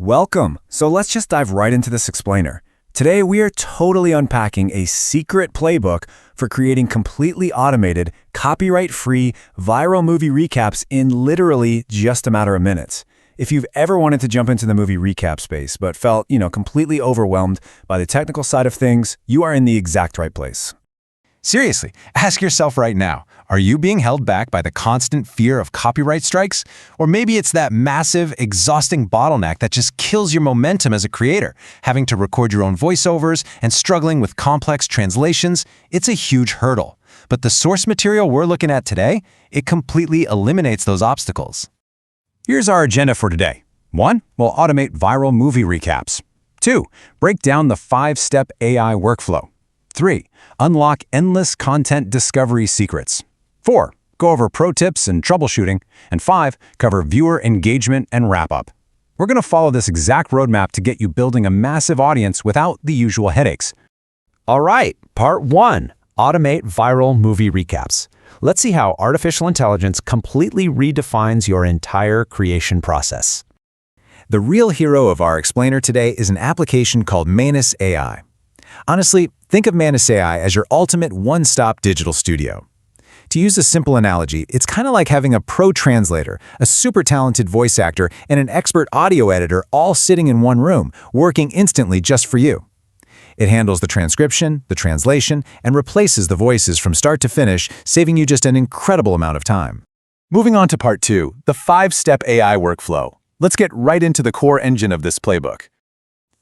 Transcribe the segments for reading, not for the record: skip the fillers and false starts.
Welcome! So let's just dive right into this explainer. Today we are totally unpacking a secret playbook for creating completely automated, copyright-free, viral movie recaps in literally just a matter of minutes. If you've ever wanted to jump into the movie recap space but felt, completely overwhelmed by the technical side of things, you are in the exact right place. Seriously, ask yourself right now, are you being held back by the constant fear of copyright strikes? Or maybe it's that massive, exhausting bottleneck that just kills your momentum as a creator, having to record your own voiceovers and struggling with complex translations. It's a huge hurdle. But the source material we're looking at today, it completely eliminates those obstacles. Here's our agenda for today. 1. We'll automate viral movie recaps. 2. Break down the 5-step AI workflow. 3. Unlock endless content discovery secrets. 4. Go over pro tips and troubleshooting. And 5. Cover viewer engagement and wrap-up. We're going to follow this exact roadmap to get you building a massive audience without the usual headaches. All right, part 1. Automate viral movie recaps. Let's see how artificial intelligence completely redefines your entire creation process. The real hero of our explainer today is an application called Manus AI. Honestly, think of Manus AI as your ultimate one-stop digital studio. To use a simple analogy, it's kind of like having a pro translator, a super talented voice actor, and an expert audio editor all sitting in one room, working instantly just for you. It handles the transcription, the translation, and replaces the voices from start to finish, saving you just an incredible amount of time. Moving on to part 2, the 5-step AI workflow. Let's get right into the core engine of this playbook.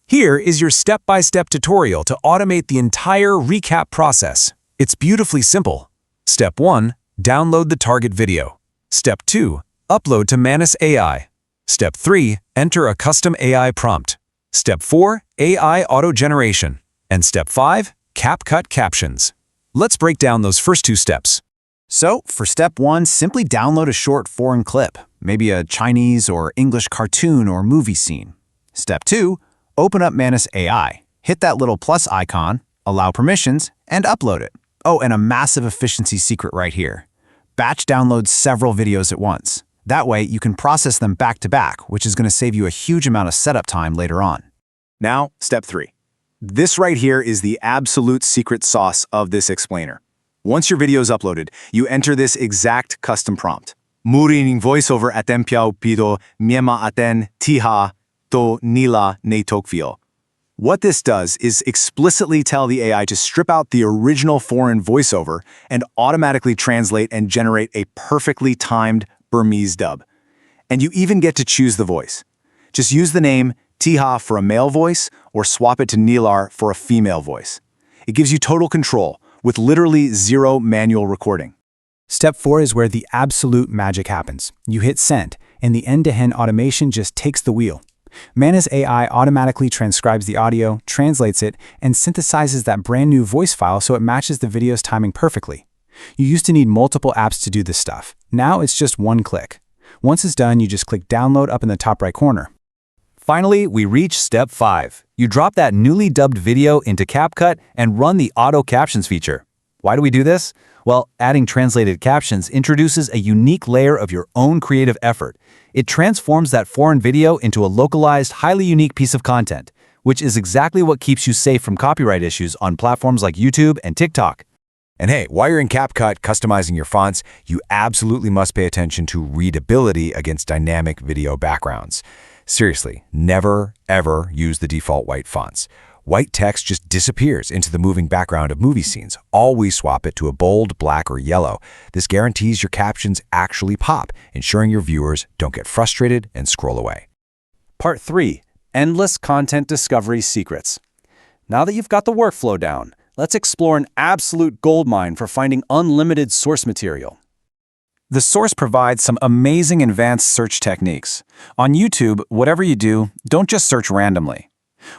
Here is your step-by-step tutorial to automate the entire recap process. It's beautifully simple. Step 1. Download the target video. Step 2. Upload to Manus AI. Step 3. Enter a custom AI prompt. Step 4. AI auto-generation. And Step 5. CapCut captions. Let's break down those first 2 steps. So, for Step 1, simply download a short foreign clip, maybe a Chinese or English cartoon or movie scene. Step 2. Open up Manus AI, hit that little plus icon, allow permissions, and upload it. Oh, and a massive efficiency secret right here. Batch download several videos at once. That way, you can process them back to back, which is going to save you a huge amount of setup time later on. Now, Step 3. This right here is the absolute secret sauce of this explainer. Once your video is uploaded, you enter this exact custom prompt. Murining voiceover aten piao pido miema aten tiha to nila ne tokvio. What this does is explicitly tell the AI to strip out the original foreign voiceover and automatically translate and generate a perfectly timed Burmese dub. And you even get to choose the voice. Just use the name Tiha for a male voice or swap it to Nilar for a female voice. It gives you total control with literally zero manual recording. Step 4 is where the absolute magic happens. You hit send, and the end-to-end automation just takes the wheel. Manus AI automatically transcribes the audio, translates it, and synthesizes that brand new voice file so it matches the video's timing perfectly. You used to need multiple apps to do this stuff. Now it's just one click. Once it's done, you just click download up in the top right corner. Finally, we reach Step 5. You drop that newly dubbed video into CapCut and run the auto captions feature. Why do we do this? Well, adding translated captions introduces a unique layer of your own creative effort. It transforms that foreign video into a localized, highly unique piece of content, which is exactly what keeps you safe from copyright issues on platforms like YouTube and TikTok. And hey, while you're in CapCut customizing your fonts, you absolutely must pay attention to readability against dynamic video backgrounds. Seriously, never, ever use the default white fonts. White text just disappears into the moving background of movie scenes. Always swap it to a bold, black, or yellow. This guarantees your captions actually pop, ensuring your viewers don't get frustrated and scroll away. Part 3. Endless content discovery secrets. Now that you've got the workflow down, let's explore an absolute goldmine for finding unlimited source material. The source provides some amazing advanced search techniques. On YouTube, whatever you do, don't just search randomly.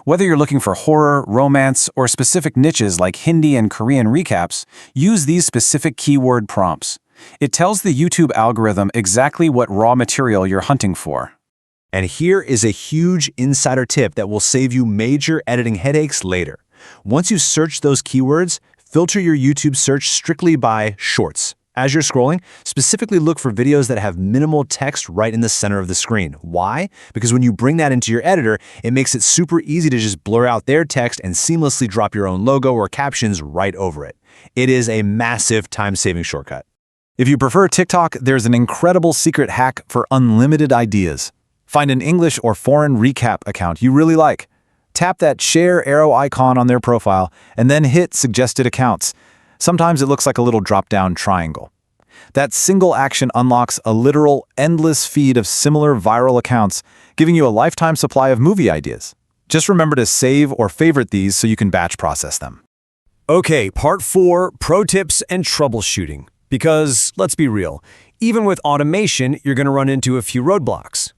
Whether you're looking for horror, romance, or specific niches like Hindi and Korean recaps, use these specific keyword prompts. It tells the YouTube algorithm exactly what raw material you're hunting for. And here is a huge insider tip that will save you major editing headaches later. Once you search those keywords, filter your YouTube search strictly by shorts. As you're scrolling, specifically look for videos that have minimal text right in the center of the screen. Why? Because when you bring that into your editor, it makes it super easy to just blur out their text and seamlessly drop your own logo or captions right over it. It is a massive time-saving shortcut. If you prefer TikTok, there's an incredible secret hack for unlimited ideas. Find an English or foreign recap account you really like. Tap that share arrow icon on their profile and then hit suggested accounts. Sometimes it looks like a little drop-down triangle. That single action unlocks a literal, endless feed of similar viral accounts, giving you a lifetime supply of movie ideas. Just remember to save or favorite these so you can batch process them. Okay, part 4, pro tips and troubleshooting. Because, let's be real, even with automation, you're going to run into a few roadblocks.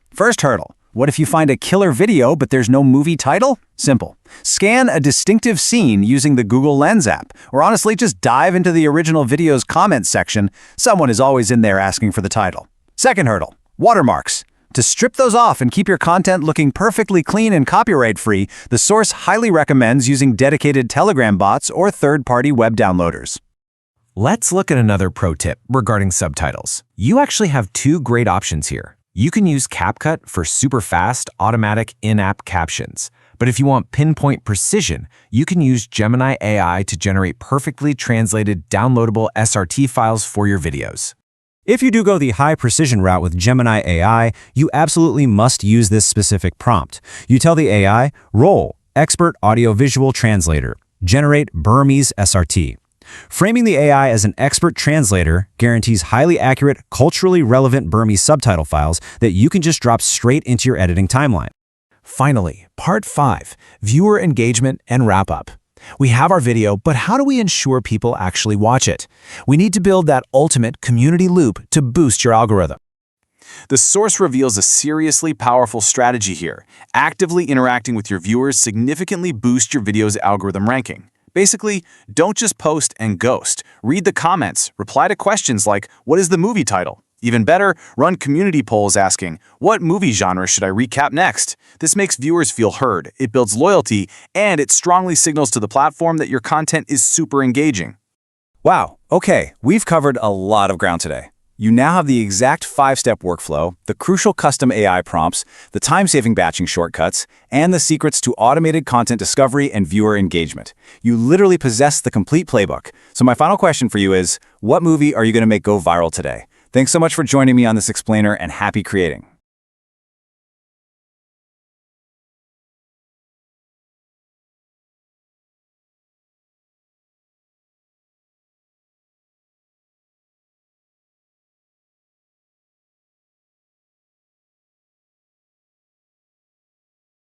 First hurdle. What if you find a killer video but there's no movie title? Simple. Scan a distinctive scene using the Google Lens app, or honestly just dive into the original video's comments section. Someone is always in there asking for the title. Second hurdle. Watermarks. To strip those off and keep your content looking perfectly clean and copyright-free, the source highly recommends using dedicated Telegram bots or third-party web downloaders. Let's look at another pro tip regarding subtitles. You actually have 2 great options here. You can use CapCut for super fast, automatic in-app captions. But if you want pinpoint precision, you can use Gemini AI to generate perfectly translated, downloadable SRT files for your videos. If you do go the high-precision route with Gemini AI, you absolutely must use this specific prompt. You tell the AI, roll, expert audio-visual translator, generate Burmese SRT. Framing the AI as an expert translator guarantees highly accurate, culturally relevant Burmese subtitle files that you can just drop straight into your editing timeline. Finally, part 5, viewer engagement and wrap-up. We have our video, but how do we ensure people actually watch it? We need to build that ultimate community loop to boost your algorithm. The source reveals a seriously powerful strategy here. Actively interacting with your viewers significantly boosts your video's algorithm ranking. Basically, don't just post and ghost. Read the comments, reply to questions like, what is the movie title? Even better, run community polls asking, what movie genre should I recap next? This makes viewers feel heard, it builds loyalty, and it strongly signals to the platform that your content is super engaging. Wow, okay, we've covered a lot of ground today. You now have the exact 5-step workflow, the crucial custom AI prompts, the time-saving batching shortcuts, and the secrets to automated content discovery and viewer engagement. You literally possess the complete playbook. So my final question for you is, what movie are you going to make go viral today? Thanks so much for joining me on this explainer, and happy creating.